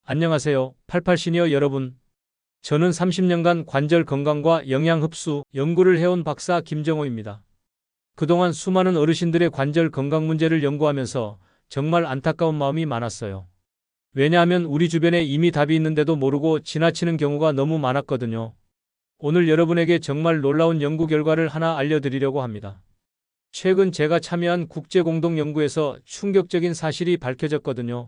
안녕하세요. 88시니어 여러분. 저는 30년간 관절 건강과 영양 흡수 연구를 해온 박사 김정호입니다. 그동안 수많은 어르신들의 관절 건강 문제를 연구하면서 정말 안타까운 마음이 많았어요. 왜냐하면 우리 주변에 이미 답이 있는데도 모르고 지나치는 경우가 너무 많았거든요. 오늘 여러분에게 정말 놀라운 연구 결과를 하나 알려드리려고 합니다. 최근 제가 참여한 국제공동연구에서 충격적인 사실이 밝혀졌거든요.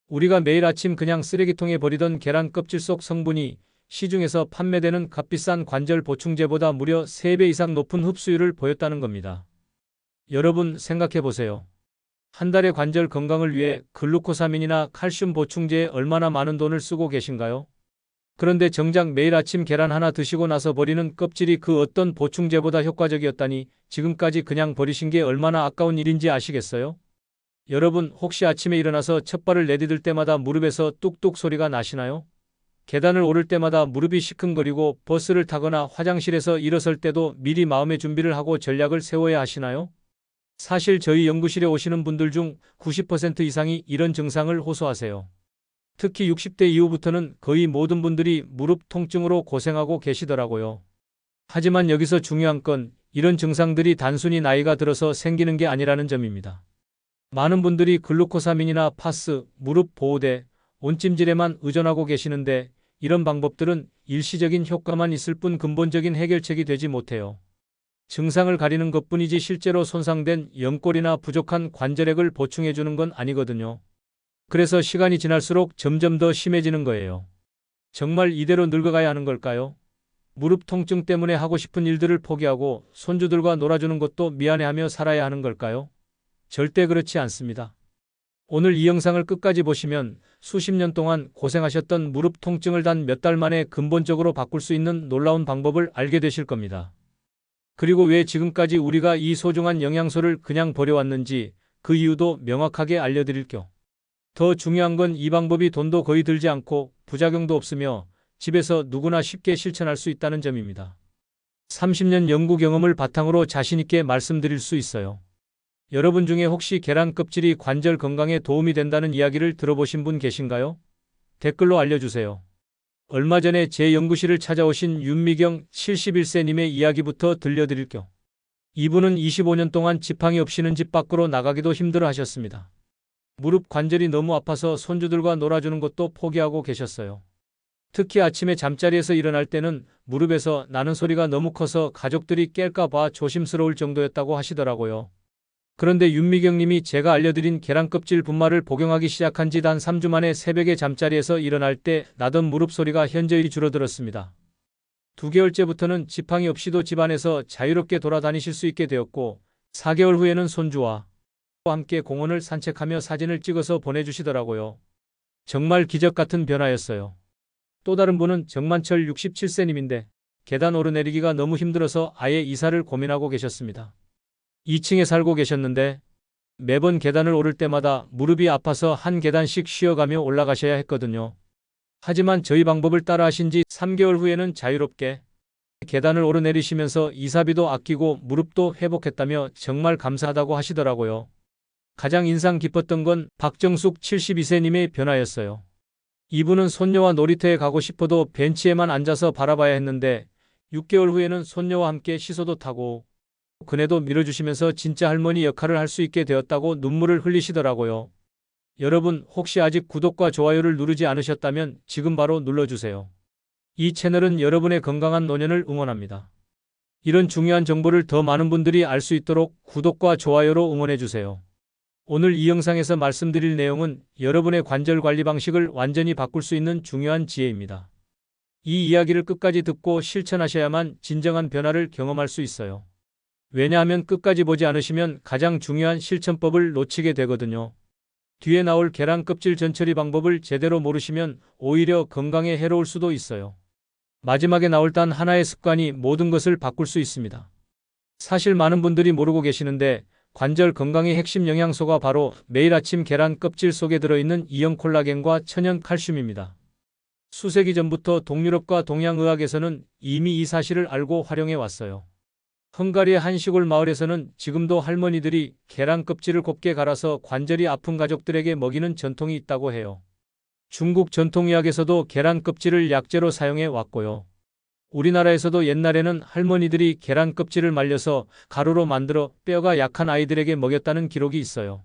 우리가 매일 아침 그냥 쓰레기통에 버리던 계란 껍질 속 성분이 시중에서 판매되는 값비싼 관절 보충제보다 무려 3배 이상 높은 흡수율을 보였다는 겁니다. 여러분 생각해 보세요. 한 달의 관절 건강을 위해 글루코사민이나 칼슘 보충제에 얼마나 많은 돈을 쓰고 계신가요? 그런데 정작 매일 아침 계란 하나 드시고 나서 버리는 껍질이 그 어떤 보충제보다 효과적이었다니 지금까지 그냥 버리신 게 얼마나 아까운 일인지 아시겠어요? 여러분 혹시 아침에 일어나서 첫 발을 내디딜 때마다 무릎에서 뚝뚝 소리가 나시나요? 계단을 오를 때마다 무릎이 시큰거리고 버스를 타거나 화장실에서 일어설 때도 미리 마음의 준비를 하고 전략을 세워야 하시나요? 사실 저희 연구실에 오시는 분들 중 90% 이상이 이런 증상을 호소하세요. 특히 60대 이후부터는 거의 모든 분들이 무릎 통증으로 고생하고 계시더라고요. 하지만 여기서 중요한 건 이런 증상들이 단순히 나이가 들어서 생기는 게 아니라는 점입니다. 많은 분들이 글루코사민이나 파스, 무릎 보호대, 온찜질에만 의존하고 계시는데 이런 방법들은 일시적인 효과만 있을 뿐 근본적인 해결책이 되지 못해요. 증상을 가리는 것뿐이지 실제로 손상된 연골이나 부족한 관절액을 보충해주는 건 아니거든요. 그래서 시간이 지날수록 점점 더 심해지는 거예요. 정말 이대로 늙어가야 하는 걸까요? 무릎 통증 때문에 하고 싶은 일들을 포기하고 손주들과 놀아주는 것도 미안해하며 살아야 하는 걸까요? 절대 그렇지 않습니다. 오늘 이 영상을 끝까지 보시면 수십 년 동안 고생하셨던 무릎 통증을 단 몇 달 만에 근본적으로 바꿀 수 있는 놀라운 방법을 알게 되실 겁니다. 그리고 왜 지금까지 우리가 이 소중한 영양소를 그냥 버려왔는지 그 이유도 명확하게 알려드릴게요. 더 중요한 건 이 방법이 돈도 거의 들지 않고 부작용도 없으며 집에서 누구나 쉽게 실천할 수 있다는 점입니다. 30년 연구 경험을 바탕으로 자신있게 말씀드릴 수 있어요. 여러분 중에 혹시 계란 껍질이 관절 건강에 도움이 된다는 이야기를 들어보신 분 계신가요? 댓글로 알려주세요. 얼마 전에 제 연구실을 찾아오신 윤미경 71세님의 이야기부터 들려드릴게요. 이분은 25년 동안 지팡이 없이는 집 밖으로 나가기도 힘들어 하셨습니다. 무릎 관절이 너무 아파서 손주들과 놀아주는 것도 포기하고 계셨어요. 특히 아침에 잠자리에서 일어날 때는 무릎에서 나는 소리가 너무 커서 가족들이 깰까 봐 조심스러울 정도였다고 하시더라고요. 그런데 윤미경 님이 제가 알려드린 계란 껍질 분말을 복용하기 시작한 지 단 3주 만에 새벽에 잠자리에서 일어날 때 나던 무릎 소리가 현저히 줄어들었습니다. 2개월째부터는 지팡이 없이도 집안에서 자유롭게 돌아다니실 수 있게 되었고 4개월 후에는 손주와 함께 공원을 산책하며 사진을 찍어서 보내주시더라고요. 정말 기적 같은 변화였어요. 또 다른 분은 정만철 67세님인데 계단 오르내리기가 너무 힘들어서 아예 이사를 고민하고 계셨습니다. 2층에 살고 계셨는데 매번 계단을 오를 때마다 무릎이 아파서 한 계단씩 쉬어가며 올라가셔야 했거든요. 하지만 저희 방법을 따라 하신 지 3개월 후에는 자유롭게 계단을 오르내리시면서 이사비도 아끼고 무릎도 회복했다며 정말 감사하다고 하시더라고요. 가장 인상 깊었던 건 박정숙 72세님의 변화였어요. 이분은 손녀와 놀이터에 가고 싶어도 벤치에만 앉아서 바라봐야 했는데 6개월 후에는 손녀와 함께 시소도 타고 그네도 밀어주시면서 진짜 할머니 역할을 할 수 있게 되었다고 눈물을 흘리시더라고요. 여러분 혹시 아직 구독과 좋아요를 누르지 않으셨다면 지금 바로 눌러주세요. 이 채널은 여러분의 건강한 노년을 응원합니다. 이런 중요한 정보를 더 많은 분들이 알 수 있도록 구독과 좋아요로 응원해주세요. 오늘 이 영상에서 말씀드릴 내용은 여러분의 관절 관리 방식을 완전히 바꿀 수 있는 중요한 지혜입니다. 이 이야기를 끝까지 듣고 실천하셔야만 진정한 변화를 경험할 수 있어요. 왜냐하면 끝까지 보지 않으시면 가장 중요한 실천법을 놓치게 되거든요. 뒤에 나올 계란 껍질 전처리 방법을 제대로 모르시면 오히려 건강에 해로울 수도 있어요. 마지막에 나올 단 하나의 습관이 모든 것을 바꿀 수 있습니다. 사실 많은 분들이 모르고 계시는데 관절 건강의 핵심 영양소가 바로 매일 아침 계란 껍질 속에 들어있는 이형 콜라겐과 천연 칼슘입니다. 수세기 전부터 동유럽과 동양의학에서는 이미 이 사실을 알고 활용해 왔어요. 헝가리의 한 시골 마을에서는 지금도 할머니들이 계란 껍질을 곱게 갈아서 관절이 아픈 가족들에게 먹이는 전통이 있다고 해요. 중국 전통의학에서도 계란 껍질을 약재로 사용해 왔고요. 우리나라에서도 옛날에는 할머니들이 계란 껍질을 말려서 가루로 만들어 뼈가 약한 아이들에게 먹였다는 기록이 있어요.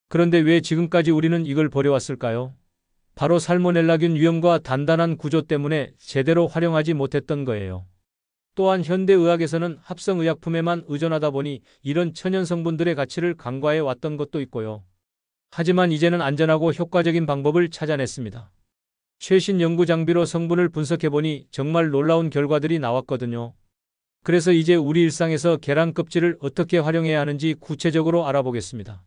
그런데 왜 지금까지 우리는 이걸 버려왔을까요? 바로 살모넬라균 위험과 단단한 구조 때문에 제대로 활용하지 못했던 거예요. 또한 현대의학에서는 합성의약품에만 의존하다 보니 이런 천연 성분들의 가치를 간과해 왔던 것도 있고요. 하지만 이제는 안전하고 효과적인 방법을 찾아냈습니다. 최신 연구 장비로 성분을 분석해보니 정말 놀라운 결과들이 나왔거든요. 그래서 이제 우리 일상에서 계란 껍질을 어떻게 활용해야 하는지 구체적으로 알아보겠습니다.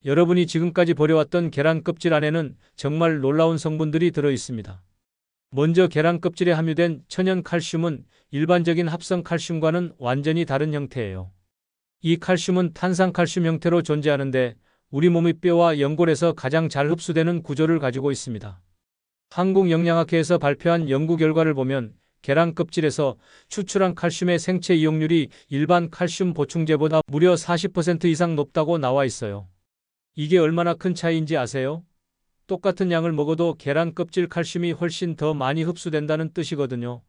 여러분이 지금까지 버려왔던 계란 껍질 안에는 정말 놀라운 성분들이 들어 있습니다. 먼저 계란 껍질에 함유된 천연 칼슘은 일반적인 합성 칼슘과는 완전히 다른 형태예요. 이 칼슘은 탄산칼슘 형태로 존재하는데 우리 몸의 뼈와 연골에서 가장 잘 흡수되는 구조를 가지고 있습니다. 한국영양학회에서 발표한 연구 결과를 보면 계란 껍질에서 추출한 칼슘의 생체 이용률이 일반 칼슘 보충제보다 무려 40% 이상 높다고 나와 있어요. 이게 얼마나 큰 차이인지 아세요? 똑같은 양을 먹어도 계란 껍질 칼슘이 훨씬 더 많이 흡수된다는 뜻이거든요.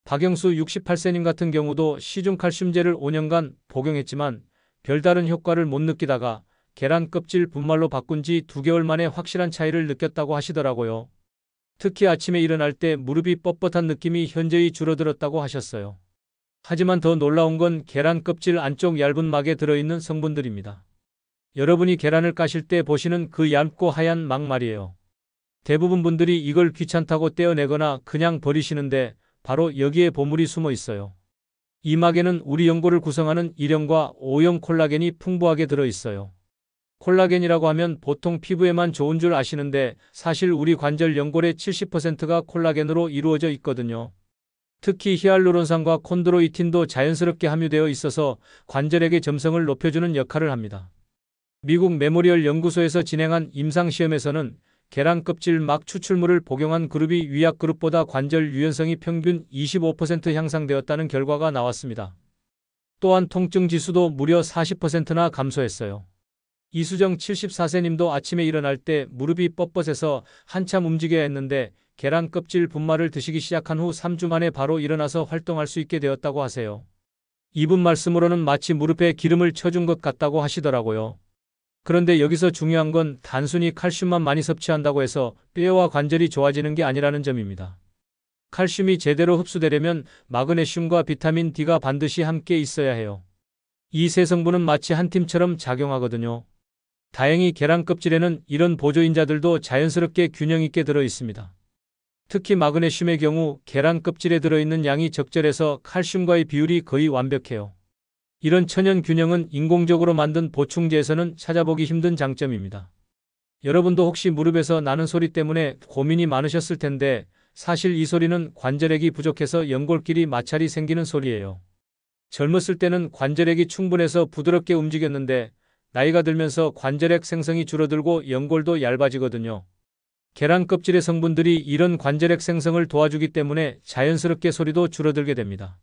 박영수 68세님 같은 경우도 시중 칼슘제를 5년간 복용했지만 별다른 효과를 못 느끼다가 계란 껍질 분말로 바꾼 지 2개월 만에 확실한 차이를 느꼈다고 하시더라고요. 특히 아침에 일어날 때 무릎이 뻣뻣한 느낌이 현저히 줄어들었다고 하셨어요. 하지만 더 놀라운 건 계란 껍질 안쪽 얇은 막에 들어있는 성분들입니다. 여러분이 계란을 까실 때 보시는 그 얇고 하얀 막 말이에요. 대부분 분들이 이걸 귀찮다고 떼어내거나 그냥 버리시는데 바로 여기에 보물이 숨어 있어요. 이 막에는 우리 연골을 구성하는 E형과 O형 콜라겐이 풍부하게 들어 있어요. 콜라겐이라고 하면 보통 피부에만 좋은 줄 아시는데 사실 우리 관절 연골의 70%가 콜라겐으로 이루어져 있거든요. 특히 히알루론산과 콘드로이틴도 자연스럽게 함유되어 있어서 관절에게 점성을 높여주는 역할을 합니다. 미국 메모리얼 연구소에서 진행한 임상시험에서는 계란 껍질 막 추출물을 복용한 그룹이 위약 그룹보다 관절 유연성이 평균 25% 향상되었다는 결과가 나왔습니다. 또한 통증 지수도 무려 40%나 감소했어요. 이수정 74세님도 아침에 일어날 때 무릎이 뻣뻣해서 한참 움직여야 했는데 계란 껍질 분말을 드시기 시작한 후 3주 만에 바로 일어나서 활동할 수 있게 되었다고 하세요. 이분 말씀으로는 마치 무릎에 기름을 쳐준 것 같다고 하시더라고요. 그런데 여기서 중요한 건 단순히 칼슘만 많이 섭취한다고 해서 뼈와 관절이 좋아지는 게 아니라는 점입니다. 칼슘이 제대로 흡수되려면 마그네슘과 비타민 D가 반드시 함께 있어야 해요. 이 세 성분은 마치 한 팀처럼 작용하거든요. 다행히 계란 껍질에는 이런 보조인자들도 자연스럽게 균형 있게 들어 있습니다. 특히 마그네슘의 경우 계란 껍질에 들어있는 양이 적절해서 칼슘과의 비율이 거의 완벽해요. 이런 천연 균형은 인공적으로 만든 보충제에서는 찾아보기 힘든 장점입니다. 여러분도 혹시 무릎에서 나는 소리 때문에 고민이 많으셨을 텐데 사실 이 소리는 관절액이 부족해서 연골끼리 마찰이 생기는 소리예요. 젊었을 때는 관절액이 충분해서 부드럽게 움직였는데 나이가 들면서 관절액 생성이 줄어들고 연골도 얇아지거든요. 계란 껍질의 성분들이 이런 관절액 생성을 도와주기 때문에 자연스럽게 소리도 줄어들게 됩니다.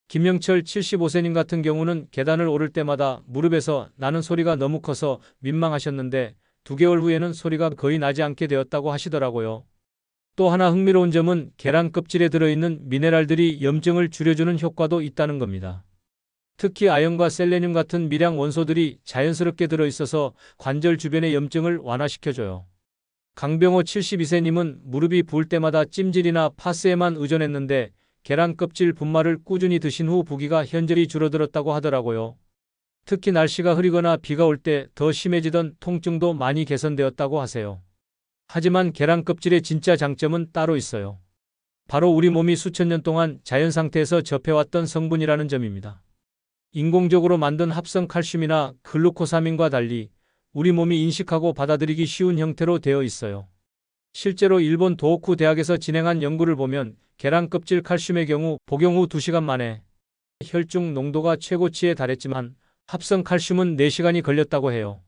김영철 75세님 같은 경우는 계단을 오를 때마다 무릎에서 나는 소리가 너무 커서 민망하셨는데 2개월 후에는 소리가 거의 나지 않게 되었다고 하시더라고요. 또 하나 흥미로운 점은 계란 껍질에 들어있는 미네랄들이 염증을 줄여주는 효과도 있다는 겁니다. 특히 아연과 셀레늄 같은 미량 원소들이 자연스럽게 들어있어서 관절 주변의 염증을 완화시켜줘요. 강병호 72세님은 무릎이 부을 때마다 찜질이나 파스에만 의존했는데 계란 껍질 분말을 꾸준히 드신 후 부기가 현저히 줄어들었다고 하더라고요. 특히 날씨가 흐리거나 비가 올 때 더 심해지던 통증도 많이 개선되었다고 하세요. 하지만 계란 껍질의 진짜 장점은 따로 있어요. 바로 우리 몸이 수천 년 동안 자연 상태에서 접해왔던 성분이라는 점입니다. 인공적으로 만든 합성 칼슘이나 글루코사민과 달리 우리 몸이 인식하고 받아들이기 쉬운 형태로 되어 있어요. 실제로 일본 도호쿠 대학에서 진행한 연구를 보면 계란 껍질 칼슘의 경우 복용 후 2시간 만에 혈중 농도가 최고치에 달했지만 합성 칼슘은 4시간이 걸렸다고 해요.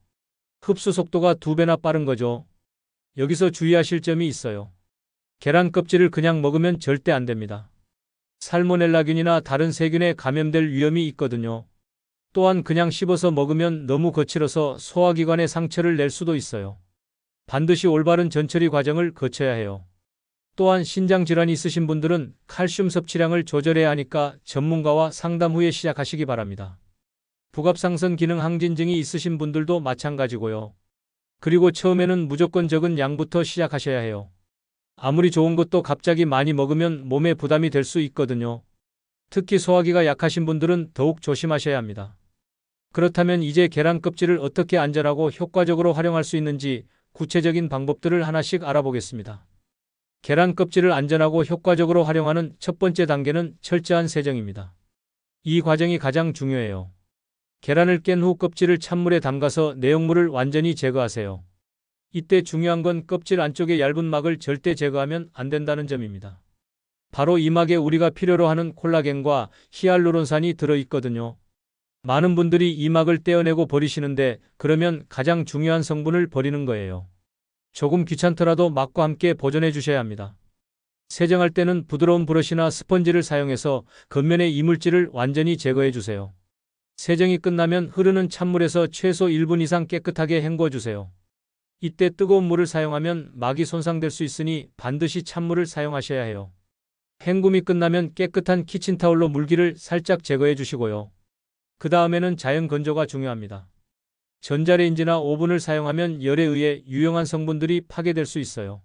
흡수 속도가 2배나 빠른 거죠. 여기서 주의하실 점이 있어요. 계란 껍질을 그냥 먹으면 절대 안 됩니다. 살모넬라균이나 다른 세균에 감염될 위험이 있거든요. 또한 그냥 씹어서 먹으면 너무 거칠어서 소화기관에 상처를 낼 수도 있어요. 반드시 올바른 전처리 과정을 거쳐야 해요. 또한 신장 질환이 있으신 분들은 칼슘 섭취량을 조절해야 하니까 전문가와 상담 후에 시작하시기 바랍니다. 부갑상선 기능 항진증이 있으신 분들도 마찬가지고요. 그리고 처음에는 무조건 적은 양부터 시작하셔야 해요. 아무리 좋은 것도 갑자기 많이 먹으면 몸에 부담이 될 수 있거든요. 특히 소화기가 약하신 분들은 더욱 조심하셔야 합니다. 그렇다면 이제 계란 껍질을 어떻게 안전하고 효과적으로 활용할 수 있는지 구체적인 방법들을 하나씩 알아보겠습니다. 계란 껍질을 안전하고 효과적으로 활용하는 첫 번째 단계는 철저한 세정입니다. 이 과정이 가장 중요해요. 계란을 깬 후 껍질을 찬물에 담가서 내용물을 완전히 제거하세요. 이때 중요한 건 껍질 안쪽의 얇은 막을 절대 제거하면 안 된다는 점입니다. 바로 이 막에 우리가 필요로 하는 콜라겐과 히알루론산이 들어있거든요. 많은 분들이 이 막을 떼어내고 버리시는데 그러면 가장 중요한 성분을 버리는 거예요. 조금 귀찮더라도 막과 함께 보존해 주셔야 합니다. 세정할 때는 부드러운 브러쉬나 스펀지를 사용해서 겉면의 이물질을 완전히 제거해 주세요. 세정이 끝나면 흐르는 찬물에서 최소 1분 이상 깨끗하게 헹궈 주세요. 이때 뜨거운 물을 사용하면 막이 손상될 수 있으니 반드시 찬물을 사용하셔야 해요. 헹굼이 끝나면 깨끗한 키친타올로 물기를 살짝 제거해 주시고요. 그 다음에는 자연 건조가 중요합니다. 전자레인지나 오븐을 사용하면 열에 의해 유용한 성분들이 파괴될 수 있어요.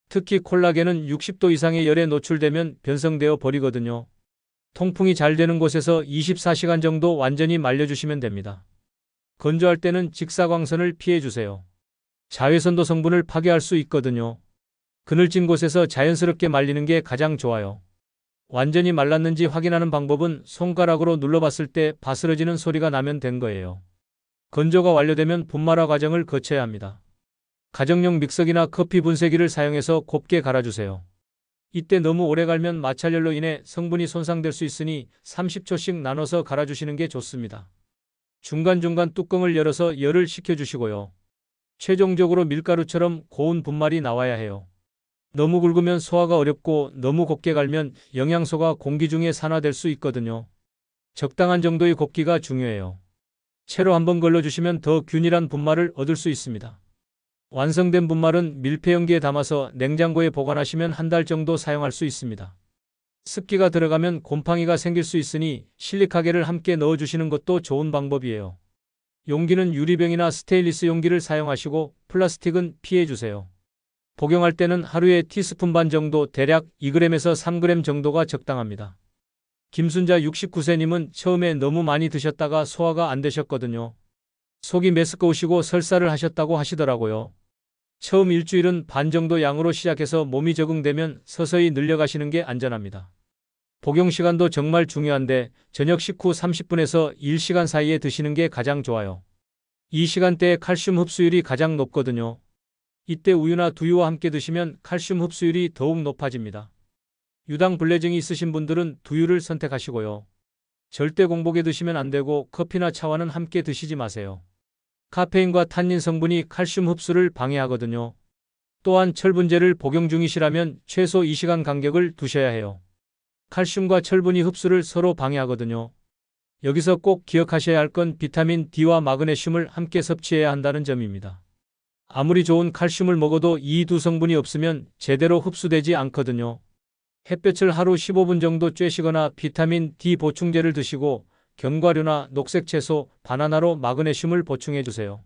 특히 콜라겐은 60도 이상의 열에 노출되면 변성되어 버리거든요. 통풍이 잘 되는 곳에서 24시간 정도 완전히 말려주시면 됩니다. 건조할 때는 직사광선을 피해주세요. 자외선도 성분을 파괴할 수 있거든요. 그늘진 곳에서 자연스럽게 말리는 게 가장 좋아요. 완전히 말랐는지 확인하는 방법은 손가락으로 눌러봤을 때 바스러지는 소리가 나면 된 거예요. 건조가 완료되면 분말화 과정을 거쳐야 합니다. 가정용 믹서기나 커피 분쇄기를 사용해서 곱게 갈아주세요. 이때 너무 오래 갈면 마찰열로 인해 성분이 손상될 수 있으니 30초씩 나눠서 갈아주시는 게 좋습니다. 중간중간 뚜껑을 열어서 열을 식혀주시고요. 최종적으로 밀가루처럼 고운 분말이 나와야 해요. 너무 굵으면 소화가 어렵고 너무 곱게 갈면 영양소가 공기 중에 산화될 수 있거든요. 적당한 정도의 곱기가 중요해요. 채로 한번 걸러주시면 더 균일한 분말을 얻을 수 있습니다. 완성된 분말은 밀폐용기에 담아서 냉장고에 보관하시면 한 달 정도 사용할 수 있습니다. 습기가 들어가면 곰팡이가 생길 수 있으니 실리카겔을 함께 넣어주시는 것도 좋은 방법이에요. 용기는 유리병이나 스테인리스 용기를 사용하시고 플라스틱은 피해주세요. 복용할 때는 하루에 티스푼 반 정도 대략 2g에서 3g 정도가 적당합니다. 김순자 69세님은 처음에 너무 많이 드셨다가 소화가 안 되셨거든요. 속이 메스꺼우시고 설사를 하셨다고 하시더라고요. 처음 일주일은 반 정도 양으로 시작해서 몸이 적응되면 서서히 늘려가시는 게 안전합니다. 복용 시간도 정말 중요한데 저녁 식후 30분에서 1시간 사이에 드시는 게 가장 좋아요. 이 시간대에 칼슘 흡수율이 가장 높거든요. 이때 우유나 두유와 함께 드시면 칼슘 흡수율이 더욱 높아집니다. 유당 불내증이 있으신 분들은 두유를 선택하시고요. 절대 공복에 드시면 안 되고 커피나 차와는 함께 드시지 마세요. 카페인과 탄닌 성분이 칼슘 흡수를 방해하거든요. 또한 철분제를 복용 중이시라면 최소 2시간 간격을 두셔야 해요. 칼슘과 철분이 흡수를 서로 방해하거든요. 여기서 꼭 기억하셔야 할 건 비타민 D와 마그네슘을 함께 섭취해야 한다는 점입니다. 아무리 좋은 칼슘을 먹어도 이 두 성분이 없으면 제대로 흡수되지 않거든요. 햇볕을 하루 15분 정도 쬐시거나 비타민 D 보충제를 드시고 견과류나 녹색 채소, 바나나로 마그네슘을 보충해 주세요.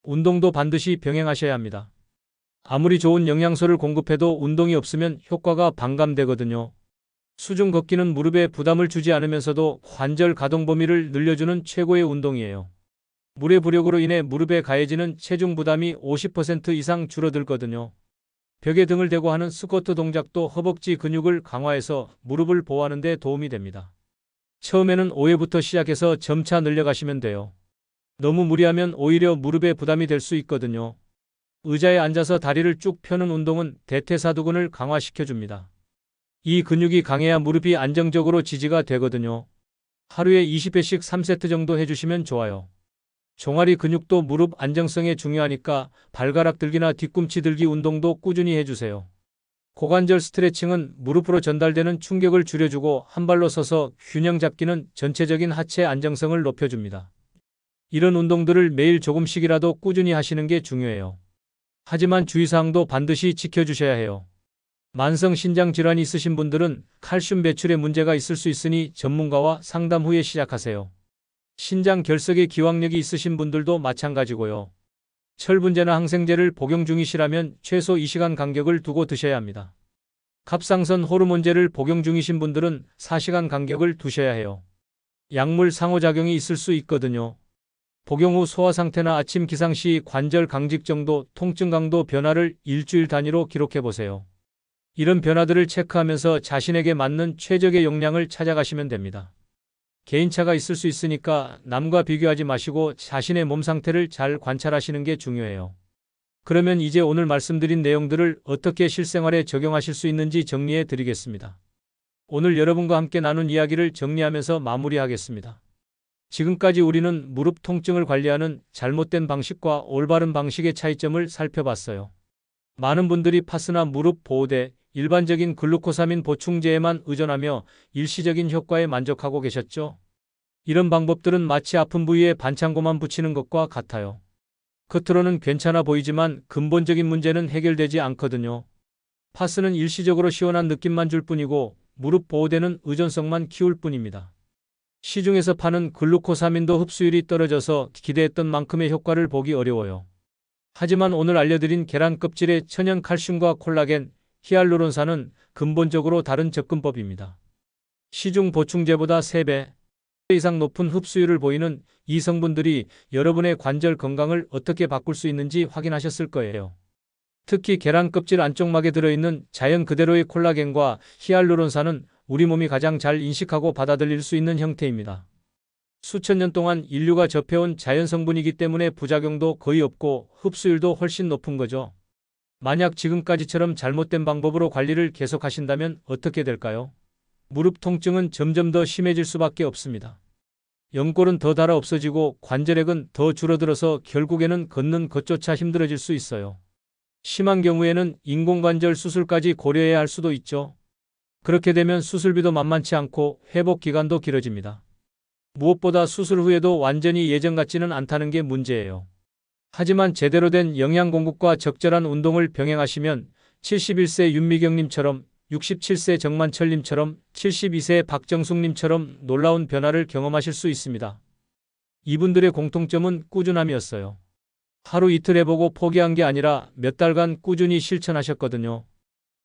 운동도 반드시 병행하셔야 합니다. 아무리 좋은 영양소를 공급해도 운동이 없으면 효과가 반감되거든요. 수중 걷기는 무릎에 부담을 주지 않으면서도 관절 가동 범위를 늘려주는 최고의 운동이에요. 물의 부력으로 인해 무릎에 가해지는 체중 부담이 50% 이상 줄어들거든요. 벽에 등을 대고 하는 스쿼트 동작도 허벅지 근육을 강화해서 무릎을 보호하는 데 도움이 됩니다. 처음에는 5회부터 시작해서 점차 늘려가시면 돼요. 너무 무리하면 오히려 무릎에 부담이 될 수 있거든요. 의자에 앉아서 다리를 쭉 펴는 운동은 대퇴사두근을 강화시켜줍니다. 이 근육이 강해야 무릎이 안정적으로 지지가 되거든요. 하루에 20회씩 3세트 정도 해주시면 좋아요. 종아리 근육도 무릎 안정성에 중요하니까 발가락 들기나 뒤꿈치 들기 운동도 꾸준히 해주세요. 고관절 스트레칭은 무릎으로 전달되는 충격을 줄여주고 한 발로 서서 균형 잡기는 전체적인 하체 안정성을 높여줍니다. 이런 운동들을 매일 조금씩이라도 꾸준히 하시는 게 중요해요. 하지만 주의사항도 반드시 지켜주셔야 해요. 만성 신장 질환이 있으신 분들은 칼슘 배출에 문제가 있을 수 있으니 전문가와 상담 후에 시작하세요. 신장 결석의 기왕력이 있으신 분들도 마찬가지고요. 철분제나 항생제를 복용 중이시라면 최소 2시간 간격을 두고 드셔야 합니다. 갑상선 호르몬제를 복용 중이신 분들은 4시간 간격을 두셔야 해요. 약물 상호작용이 있을 수 있거든요. 복용 후 소화 상태나 아침 기상 시 관절 강직 정도, 통증 강도 변화를 일주일 단위로 기록해 보세요. 이런 변화들을 체크하면서 자신에게 맞는 최적의 용량을 찾아가시면 됩니다. 개인차가 있을 수 있으니까 남과 비교하지 마시고 자신의 몸 상태를 잘 관찰하시는 게 중요해요. 그러면 이제 오늘 말씀드린 내용들을 어떻게 실생활에 적용하실 수 있는지 정리해 드리겠습니다. 오늘 여러분과 함께 나눈 이야기를 정리하면서 마무리하겠습니다. 지금까지 우리는 무릎 통증을 관리하는 잘못된 방식과 올바른 방식의 차이점을 살펴봤어요. 많은 분들이 파스나 무릎 보호대, 일반적인 글루코사민 보충제에만 의존하며 일시적인 효과에 만족하고 계셨죠? 이런 방법들은 마치 아픈 부위에 반창고만 붙이는 것과 같아요. 겉으로는 괜찮아 보이지만 근본적인 문제는 해결되지 않거든요. 파스는 일시적으로 시원한 느낌만 줄 뿐이고 무릎 보호대는 의존성만 키울 뿐입니다. 시중에서 파는 글루코사민도 흡수율이 떨어져서 기대했던 만큼의 효과를 보기 어려워요. 하지만 오늘 알려드린 계란 껍질의 천연 칼슘과 콜라겐, 히알루론산은 근본적으로 다른 접근법입니다. 시중 보충제보다 3배 이상 높은 흡수율을 보이는 이 성분들이 여러분의 관절 건강을 어떻게 바꿀 수 있는지 확인하셨을 거예요. 특히 계란 껍질 안쪽막에 들어있는 자연 그대로의 콜라겐과 히알루론산은 우리 몸이 가장 잘 인식하고 받아들일 수 있는 형태입니다. 수천 년 동안 인류가 접해온 자연 성분이기 때문에 부작용도 거의 없고 흡수율도 훨씬 높은 거죠. 만약 지금까지처럼 잘못된 방법으로 관리를 계속하신다면 어떻게 될까요? 무릎 통증은 점점 더 심해질 수밖에 없습니다. 연골은 더 닳아 없어지고 관절액은 더 줄어들어서 결국에는 걷는 것조차 힘들어질 수 있어요. 심한 경우에는 인공관절 수술까지 고려해야 할 수도 있죠. 그렇게 되면 수술비도 만만치 않고 회복 기간도 길어집니다. 무엇보다 수술 후에도 완전히 예전 같지는 않다는 게 문제예요. 하지만 제대로 된 영양 공급과 적절한 운동을 병행하시면 71세 윤미경님처럼 67세 정만철님처럼 72세 박정숙님처럼 놀라운 변화를 경험하실 수 있습니다. 이분들의 공통점은 꾸준함이었어요. 하루 이틀 해보고 포기한 게 아니라 몇 달간 꾸준히 실천하셨거든요.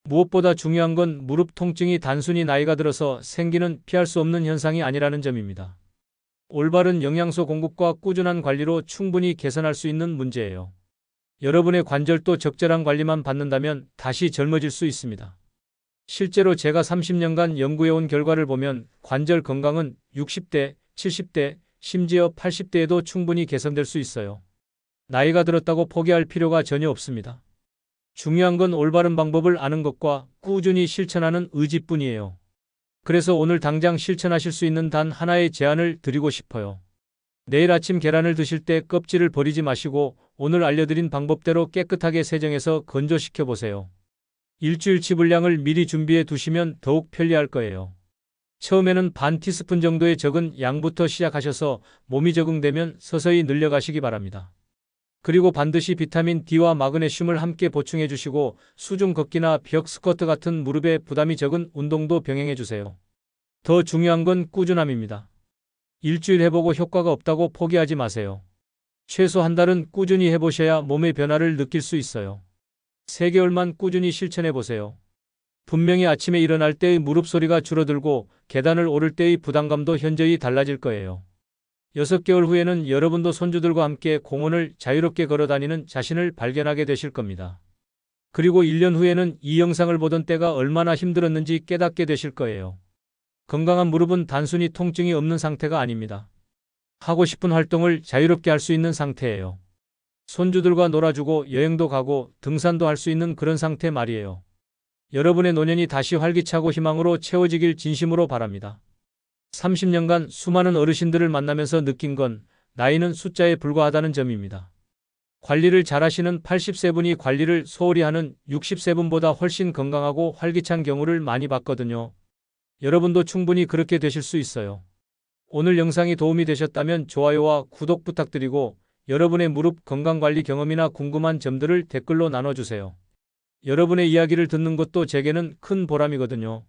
무엇보다 중요한 건 무릎 통증이 단순히 나이가 들어서 생기는 피할 수 없는 현상이 아니라는 점입니다. 올바른 영양소 공급과 꾸준한 관리로 충분히 개선할 수 있는 문제예요. 여러분의 관절도 적절한 관리만 받는다면 다시 젊어질 수 있습니다. 실제로 제가 30년간 연구해온 결과를 보면 관절 건강은 60대, 70대, 심지어 80대에도 충분히 개선될 수 있어요. 나이가 들었다고 포기할 필요가 전혀 없습니다. 중요한 건 올바른 방법을 아는 것과 꾸준히 실천하는 의지뿐이에요. 그래서 오늘 당장 실천하실 수 있는 단 하나의 제안을 드리고 싶어요. 내일 아침 계란을 드실 때 껍질을 버리지 마시고 오늘 알려드린 방법대로 깨끗하게 세정해서 건조시켜 보세요. 일주일치 분량을 미리 준비해 두시면 더욱 편리할 거예요. 처음에는 반 티스푼 정도의 적은 양부터 시작하셔서 몸이 적응되면 서서히 늘려가시기 바랍니다. 그리고 반드시 비타민 D와 마그네슘을 함께 보충해 주시고 수중 걷기나 벽 스쿼트 같은 무릎에 부담이 적은 운동도 병행해 주세요. 더 중요한 건 꾸준함입니다. 일주일 해보고 효과가 없다고 포기하지 마세요. 최소 한 달은 꾸준히 해보셔야 몸의 변화를 느낄 수 있어요. 3개월만 꾸준히 실천해 보세요. 분명히 아침에 일어날 때의 무릎 소리가 줄어들고 계단을 오를 때의 부담감도 현저히 달라질 거예요. 6개월 후에는 여러분도 손주들과 함께 공원을 자유롭게 걸어다니는 자신을 발견하게 되실 겁니다. 그리고 1년 후에는 이 영상을 보던 때가 얼마나 힘들었는지 깨닫게 되실 거예요. 건강한 무릎은 단순히 통증이 없는 상태가 아닙니다. 하고 싶은 활동을 자유롭게 할 수 있는 상태예요. 손주들과 놀아주고 여행도 가고 등산도 할 수 있는 그런 상태 말이에요. 여러분의 노년이 다시 활기차고 희망으로 채워지길 진심으로 바랍니다. 30년간 수많은 어르신들을 만나면서 느낀 건 나이는 숫자에 불과하다는 점입니다. 관리를 잘하시는 80세 분이 관리를 소홀히 하는 60세 분보다 훨씬 건강하고 활기찬 경우를 많이 봤거든요. 여러분도 충분히 그렇게 되실 수 있어요. 오늘 영상이 도움이 되셨다면 좋아요와 구독 부탁드리고 여러분의 무릎 건강관리 경험이나 궁금한 점들을 댓글로 나눠주세요. 여러분의 이야기를 듣는 것도 제게는 큰 보람이거든요.